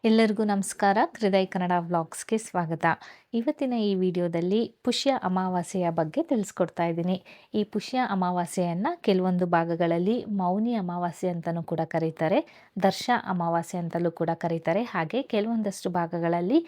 ಎಲ್ಲರಿಗೂ ನಮಸ್ಕಾರ. ಹೃದಯ ಕನ್ನಡ ವ್ಲಾಗ್ಸ್ಗೆ ಸ್ವಾಗತ. ಇವತ್ತಿನ ಈ ವಿಡಿಯೋದಲ್ಲಿ ಪುಷ್ಯ ಅಮಾವಾಸ್ಯೆಯ ಬಗ್ಗೆ ತಿಳಿಸ್ಕೊಡ್ತಾ ಇದ್ದೀನಿ. ಈ ಪುಷ್ಯ ಅಮಾವಾಸ್ಯೆಯನ್ನು ಕೆಲವೊಂದು ಭಾಗಗಳಲ್ಲಿ ಮೌನಿ ಅಮಾವಾಸ್ಯೆ ಅಂತಲೂ ಕೂಡ ಕರೀತಾರೆ, ದರ್ಶ ಅಮಾವಾಸ್ಯೆ ಅಂತಲೂ ಕೂಡ ಕರೀತಾರೆ, ಹಾಗೆ ಕೆಲವೊಂದಷ್ಟು ಭಾಗಗಳಲ್ಲಿ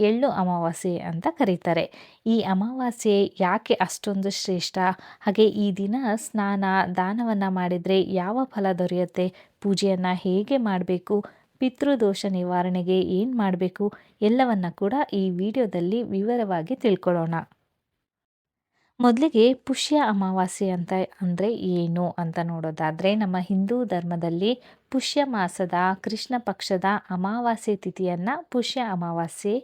ಎಳ್ಳು ಅಮಾವಾಸ್ಯೆ ಅಂತ ಕರೀತಾರೆ. ಈ ಅಮಾವಾಸ್ಯೆ ಯಾಕೆ ಅಷ್ಟೊಂದು ಶ್ರೇಷ್ಠ, ಹಾಗೆ ಈ ದಿನ ಸ್ನಾನ ದಾನವನ್ನು ಮಾಡಿದರೆ ಯಾವ ಫಲ ದೊರೆಯುತ್ತೆ, ಪೂಜೆಯನ್ನು ಹೇಗೆ ಮಾಡಬೇಕು, ಪಿತೃದೋಷ ನಿವಾರಣೆಗೆ ಏನು ಮಾಡಬೇಕು, ಎಲ್ಲವನ್ನ ಕೂಡ ಈ ವಿಡಿಯೋದಲ್ಲಿ ವಿವರವಾಗಿ ತಿಳ್ಕೊಳ್ಳೋಣ. ಮೊದಲಿಗೆ ಪುಷ್ಯ ಅಮಾವಾಸ್ಯೆ ಅಂತ ಅಂದರೆ ಏನು ಅಂತ ನೋಡೋದಾದರೆ, ನಮ್ಮ ಹಿಂದೂ ಧರ್ಮದಲ್ಲಿ ಪುಷ್ಯ ಮಾಸದ ಕೃಷ್ಣ ಪಕ್ಷದ ಅಮಾವಾಸ್ಯೆ ತಿಥಿಯನ್ನು ಪುಷ್ಯ ಅಮಾವಾಸ್ಯೆ,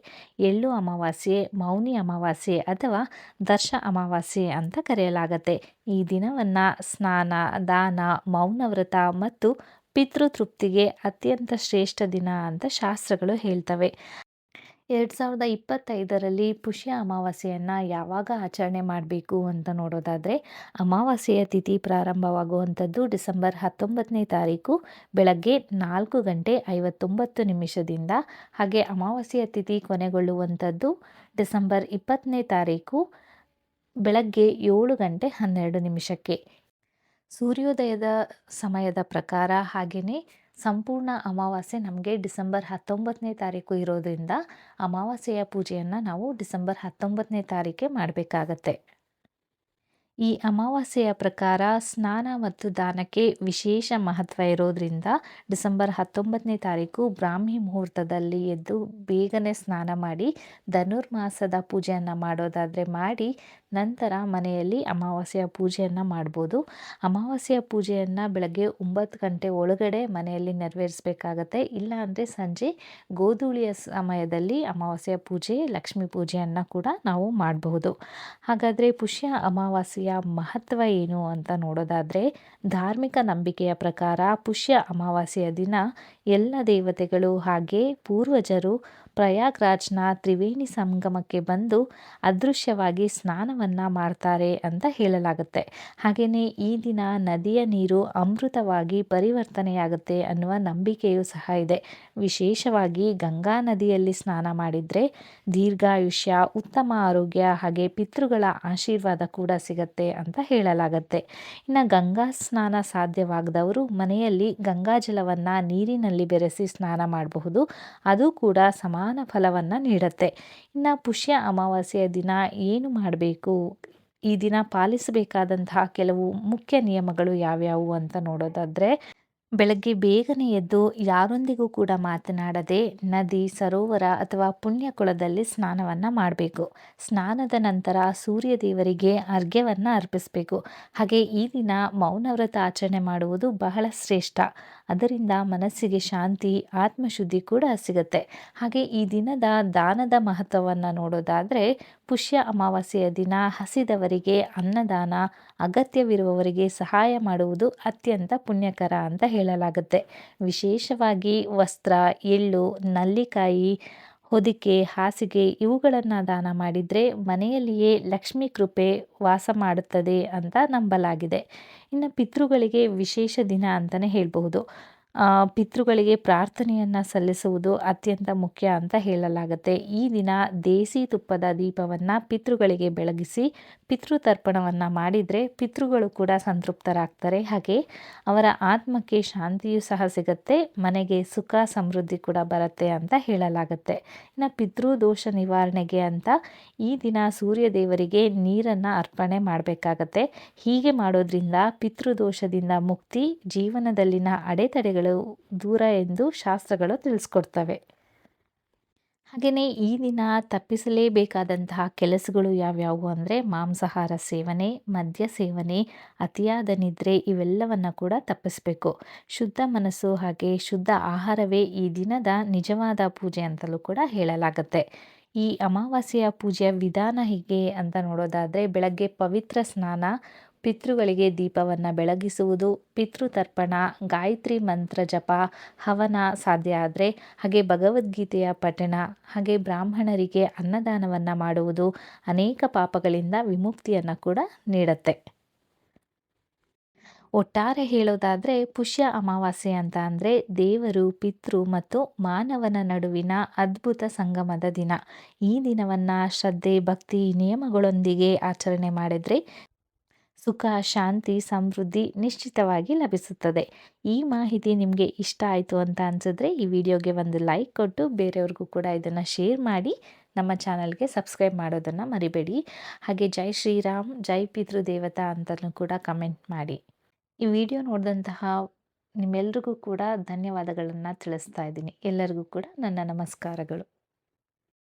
ಎಳ್ಳು ಅಮಾವಾಸ್ಯೆ, ಮೌನಿ ಅಮಾವಾಸ್ಯೆ ಅಥವಾ ದರ್ಶ ಅಮಾವಾಸ್ಯೆ ಅಂತ ಕರೆಯಲಾಗತ್ತೆ. ಈ ದಿನವನ್ನು ಸ್ನಾನ, ದಾನ, ಮೌನವ್ರತ ಮತ್ತು ಪಿತೃತೃಪ್ತಿಗೆ ಅತ್ಯಂತ ಶ್ರೇಷ್ಠ ದಿನ ಅಂತ ಶಾಸ್ತ್ರಗಳು ಹೇಳ್ತವೆ. 2025ರಲ್ಲಿ ಪುಷ್ಯ ಅಮಾವಾಸ್ಯೆಯನ್ನು ಯಾವಾಗ ಆಚರಣೆ ಮಾಡಬೇಕು ಅಂತ ನೋಡೋದಾದರೆ, ಅಮಾವಾಸ್ಯೆಯ ತಿಥಿ ಪ್ರಾರಂಭವಾಗುವಂಥದ್ದು ಡಿಸೆಂಬರ್ 19ನೇ ತಾರೀಕು ಬೆಳಗ್ಗೆ 4:59 ಹಾಗೆ ಅಮಾವಾಸ್ಯೆಯ ತಿಥಿ ಕೊನೆಗೊಳ್ಳುವಂಥದ್ದು ಡಿಸೆಂಬರ್ 20ನೇ ತಾರೀಕು ಬೆಳಗ್ಗೆ 7:12 ಸೂರ್ಯೋದಯದ ಸಮಯದ ಪ್ರಕಾರ. ಹಾಗೆಯೇ ಸಂಪೂರ್ಣ ಅಮಾವಾಸ್ಯೆ ನಮಗೆ ಡಿಸೆಂಬರ್ 19ನೇ ತಾರೀಕು ಇರೋದ್ರಿಂದ ಅಮಾವಾಸ್ಯೆಯ ಪೂಜೆಯನ್ನು ನಾವು ಡಿಸೆಂಬರ್ 19ನೇ ತಾರೀಕೆ ಮಾಡಬೇಕಾಗತ್ತೆ. ಈ ಅಮಾವಾಸ್ಯೆಯ ಪ್ರಕಾರ ಸ್ನಾನ ಮತ್ತು ದಾನಕ್ಕೆ ವಿಶೇಷ ಮಹತ್ವ ಇರೋದ್ರಿಂದ ಡಿಸೆಂಬರ್ 19ನೇ ತಾರೀಕು ಬ್ರಾಹ್ಮಿ ಮುಹೂರ್ತದಲ್ಲಿ ಎದ್ದು ಬೇಗನೆ ಸ್ನಾನ ಮಾಡಿ ಧನುರ್ಮಾಸದ ಪೂಜೆಯನ್ನು ಮಾಡೋದಾದರೆ ಮಾಡಿ, ನಂತರ ಮನೆಯಲ್ಲಿ ಅಮಾವಾಸ್ಯೆಯ ಪೂಜೆಯನ್ನು ಮಾಡ್ಬೋದು. ಅಮಾವಾಸ್ಯೆಯ ಪೂಜೆಯನ್ನು ಬೆಳಗ್ಗೆ 9 ಗಂಟೆ ಒಳಗಡೆ ಮನೆಯಲ್ಲಿ ನೆರವೇರಿಸಬೇಕಾಗತ್ತೆ. ಇಲ್ಲಾಂದರೆ ಸಂಜೆ ಗೋಧೂಳಿಯ ಸಮಯದಲ್ಲಿ ಅಮಾವಾಸ್ಯೆಯ ಪೂಜೆ, ಲಕ್ಷ್ಮೀ ಪೂಜೆಯನ್ನು ಕೂಡ ನಾವು ಮಾಡಬಹುದು. ಹಾಗಾದರೆ ಪುಷ್ಯ ಅಮಾವಾಸ್ಯೆಯ ಮಹತ್ವ ಏನು ಅಂತ ನೋಡೋದಾದರೆ, ಧಾರ್ಮಿಕ ನಂಬಿಕೆಯ ಪ್ರಕಾರ ಪುಷ್ಯ ಅಮಾವಾಸ್ಯೆಯ ದಿನ ಎಲ್ಲ ದೇವತೆಗಳು ಹಾಗೆ ಪೂರ್ವಜರು ಪ್ರಯಾಗ್ರಾಜ್ನ ತ್ರಿವೇಣಿ ಸಂಗಮಕ್ಕೆ ಬಂದು ಅದೃಶ್ಯವಾಗಿ ಸ್ನಾನವನ್ನು ಮಾಡ್ತಾರೆ ಅಂತ ಹೇಳಲಾಗುತ್ತೆ. ಹಾಗೆಯೇ ಈ ದಿನ ನದಿಯ ನೀರು ಅಮೃತವಾಗಿ ಪರಿವರ್ತನೆಯಾಗುತ್ತೆ ಅನ್ನುವ ನಂಬಿಕೆಯೂ ಸಹ ಇದೆ. ವಿಶೇಷವಾಗಿ ಗಂಗಾ ನದಿಯಲ್ಲಿ ಸ್ನಾನ ಮಾಡಿದರೆ ದೀರ್ಘಾಯುಷ್ಯ, ಉತ್ತಮ ಆರೋಗ್ಯ ಹಾಗೆ ಪಿತೃಗಳ ಆಶೀರ್ವಾದ ಕೂಡ ಸಿಗತ್ತೆ ಅಂತ ಹೇಳಲಾಗತ್ತೆ. ಇನ್ನು ಗಂಗಾ ಸ್ನಾನ ಸಾಧ್ಯವಾಗದವರು ಮನೆಯಲ್ಲಿ ಗಂಗಾ ಜಲವನ್ನು ನೀರಿನಲ್ಲಿ ಬೆರೆಸಿ ಸ್ನಾನ ಮಾಡಬಹುದು. ಅದು ಕೂಡ ಸಮಾನ ಫಲವನ್ನು ನೀಡುತ್ತೆ. ಇನ್ನು ಪುಷ್ಯ ಅಮಾವಾಸ್ಯೆಯ ದಿನ ಏನು ಮಾಡಬೇಕು, ಈ ದಿನ ಪಾಲಿಸಬೇಕಾದಂತಹ ಕೆಲವು ಮುಖ್ಯ ನಿಯಮಗಳು ಯಾವ್ಯಾವು ಅಂತ ನೋಡೋದಾದರೆ, ಬೆಳಗ್ಗೆ ಬೇಗನೆ ಎದ್ದು ಯಾರೊಂದಿಗೂ ಕೂಡ ಮಾತನಾಡದೆ ನದಿ, ಸರೋವರ ಅಥವಾ ಪುಣ್ಯಕೊಳದಲ್ಲಿ ಸ್ನಾನವನ್ನು ಮಾಡಬೇಕು. ಸ್ನಾನದ ನಂತರ ಸೂರ್ಯ ದೇವರಿಗೆ ಅರ್ಘ್ಯವನ್ನು ಅರ್ಪಿಸಬೇಕು. ಹಾಗೆ ಈ ದಿನ ಮೌನವ್ರತ ಆಚರಣೆ ಮಾಡುವುದು ಬಹಳ ಶ್ರೇಷ್ಠ. ಅದರಿಂದ ಮನಸ್ಸಿಗೆ ಶಾಂತಿ, ಆತ್ಮಶುದ್ಧಿ ಕೂಡ ಸಿಗುತ್ತೆ. ಹಾಗೆ ಈ ದಿನದ ದಾನದ ಮಹತ್ವವನ್ನು ನೋಡೋದಾದರೆ, ಪುಷ್ಯ ಅಮಾವಾಸ್ಯೆಯ ದಿನ ಹಸಿದವರಿಗೆ ಅನ್ನದಾನ, ಅಗತ್ಯವಿರುವವರಿಗೆ ಸಹಾಯ ಮಾಡುವುದು ಅತ್ಯಂತ ಪುಣ್ಯಕರ ಅಂತ ಹೇಳಲಾಗುತ್ತೆ. ವಿಶೇಷವಾಗಿ ವಸ್ತ್ರ, ಎಳ್ಳು, ನಲ್ಲಿಕಾಯಿ, ಹೊದಿಕೆ, ಹಾಸಿಗೆ ಇವುಗಳನ್ನು ದಾನ ಮಾಡಿದರೆ ಮನೆಯಲ್ಲಿಯೇ ಲಕ್ಷ್ಮೀ ಕೃಪೆ ವಾಸ ಮಾಡುತ್ತದೆ ಅಂತ ನಂಬಲಾಗಿದೆ. ಇನ್ನು ಪಿತೃಗಳಿಗೆ ವಿಶೇಷ ದಿನ ಅಂತಲೇ ಹೇಳಬಹುದು. ಪಿತೃಗಳಿಗೆ ಪ್ರಾರ್ಥನೆಯನ್ನು ಸಲ್ಲಿಸುವುದು ಅತ್ಯಂತ ಮುಖ್ಯ ಅಂತ ಹೇಳಲಾಗುತ್ತೆ. ಈ ದಿನ ದೇಸಿ ತುಪ್ಪದ ದೀಪವನ್ನು ಪಿತೃಗಳಿಗೆ ಬೆಳಗಿಸಿ ಪಿತೃತರ್ಪಣವನ್ನು ಮಾಡಿದರೆ ಪಿತೃಗಳು ಕೂಡ ಸಂತೃಪ್ತರಾಗ್ತಾರೆ. ಹಾಗೆ ಅವರ ಆತ್ಮಕ್ಕೆ ಶಾಂತಿಯೂ ಸಹ ಸಿಗುತ್ತೆ, ಮನೆಗೆ ಸುಖ ಸಮೃದ್ಧಿ ಕೂಡ ಬರುತ್ತೆ ಅಂತ ಹೇಳಲಾಗುತ್ತೆ. ಇನ್ನು ಪಿತೃದೋಷ ನಿವಾರಣೆಗೆ ಅಂತ ಈ ದಿನ ಸೂರ್ಯ ದೇವರಿಗೆ ನೀರನ್ನು ಅರ್ಪಣೆ ಮಾಡಬೇಕಾಗತ್ತೆ. ಹೀಗೆ ಮಾಡೋದ್ರಿಂದ ಪಿತೃದೋಷದಿಂದ ಮುಕ್ತಿ, ಜೀವನದಲ್ಲಿನ ಅಡೆತಡೆಗಳು ದೂರ ಎಂದು ಶಾಸ್ತ್ರಗಳು ತಿಳಿಸ್ಕೊಡ್ತವೆ. ಹಾಗೆಯೇ ಈ ದಿನ ತಪ್ಪಿಸಲೇಬೇಕಾದಂತಹ ಕೆಲಸಗಳು ಯಾವ್ಯಾವು ಅಂದರೆ, ಮಾಂಸಾಹಾರ ಸೇವನೆ, ಮದ್ಯ ಸೇವನೆ, ಅತಿಯಾದ ನಿದ್ರೆ ಇವೆಲ್ಲವನ್ನು ಕೂಡ ತಪ್ಪಿಸಬೇಕು. ಶುದ್ಧ ಮನಸ್ಸು ಹಾಗೆ ಶುದ್ಧ ಆಹಾರವೇ ಈ ದಿನದ ನಿಜವಾದ ಪೂಜೆ ಅಂತಲೂ ಕೂಡ ಹೇಳಲಾಗುತ್ತೆ. ಈ ಅಮಾವಾಸ್ಯೆಯ ಪೂಜೆಯ ವಿಧಾನ ಹೇಗೆ ಅಂತ ನೋಡೋದಾದರೆ, ಬೆಳಗ್ಗೆ ಪವಿತ್ರ ಸ್ನಾನ, ಪಿತೃಗಳಿಗೆ ದೀಪವನ್ನು ಬೆಳಗಿಸುವುದು, ಪಿತೃತರ್ಪಣ, ಗಾಯತ್ರಿ ಮಂತ್ರ ಜಪ, ಹವನ ಸಾಧ್ಯ ಆದರೆ, ಹಾಗೆ ಭಗವದ್ಗೀತೆಯ ಪಠಣ, ಹಾಗೆ ಬ್ರಾಹ್ಮಣರಿಗೆ ಅನ್ನದಾನವನ್ನು ಮಾಡುವುದು ಅನೇಕ ಪಾಪಗಳಿಂದ ವಿಮುಕ್ತಿಯನ್ನು ಕೂಡ ನೀಡುತ್ತೆ. ಒಟ್ಟಾರೆ ಹೇಳೋದಾದರೆ ಪುಷ್ಯ ಅಮಾವಾಸ್ಯೆ ಅಂತ ಅಂದರೆ ದೇವರು, ಪಿತೃ ಮತ್ತು ಮಾನವನ ನಡುವಿನ ಅದ್ಭುತ ಸಂಗಮದ ದಿನ. ಈ ದಿನವನ್ನು ಶ್ರದ್ಧೆ, ಭಕ್ತಿ, ನಿಯಮಗಳೊಂದಿಗೆ ಆಚರಣೆ ಮಾಡಿದರೆ ಸುಖ, ಶಾಂತಿ, ಸಮೃದ್ಧಿ ನಿಶ್ಚಿತವಾಗಿ ಲಭಿಸುತ್ತದೆ. ಈ ಮಾಹಿತಿ ನಿಮಗೆ ಇಷ್ಟ ಆಯಿತು ಅಂತ ಅನಿಸಿದ್ರೆ ಈ ವಿಡಿಯೋಗೆ ಒಂದು ಲೈಕ್ ಕೊಟ್ಟು ಬೇರೆಯವ್ರಿಗೂ ಕೂಡ ಇದನ್ನು ಶೇರ್ ಮಾಡಿ. ನಮ್ಮ ಚಾನಲ್ಗೆ ಸಬ್ಸ್ಕ್ರೈಬ್ ಮಾಡೋದನ್ನು ಮರಿಬೇಡಿ. ಹಾಗೆ ಜೈ ಶ್ರೀರಾಮ್, ಜೈ ಪಿತೃದೇವತಾ ಅಂತಲೂ ಕೂಡ ಕಮೆಂಟ್ ಮಾಡಿ. ಈ ವಿಡಿಯೋ ನೋಡಿದಂತಹ ನಿಮ್ಮೆಲ್ರಿಗೂ ಕೂಡ ಧನ್ಯವಾದಗಳನ್ನು ತಿಳಿಸ್ತಾ ಇದ್ದೀನಿ. ಎಲ್ಲರಿಗೂ ಕೂಡ ನನ್ನ ನಮಸ್ಕಾರಗಳು.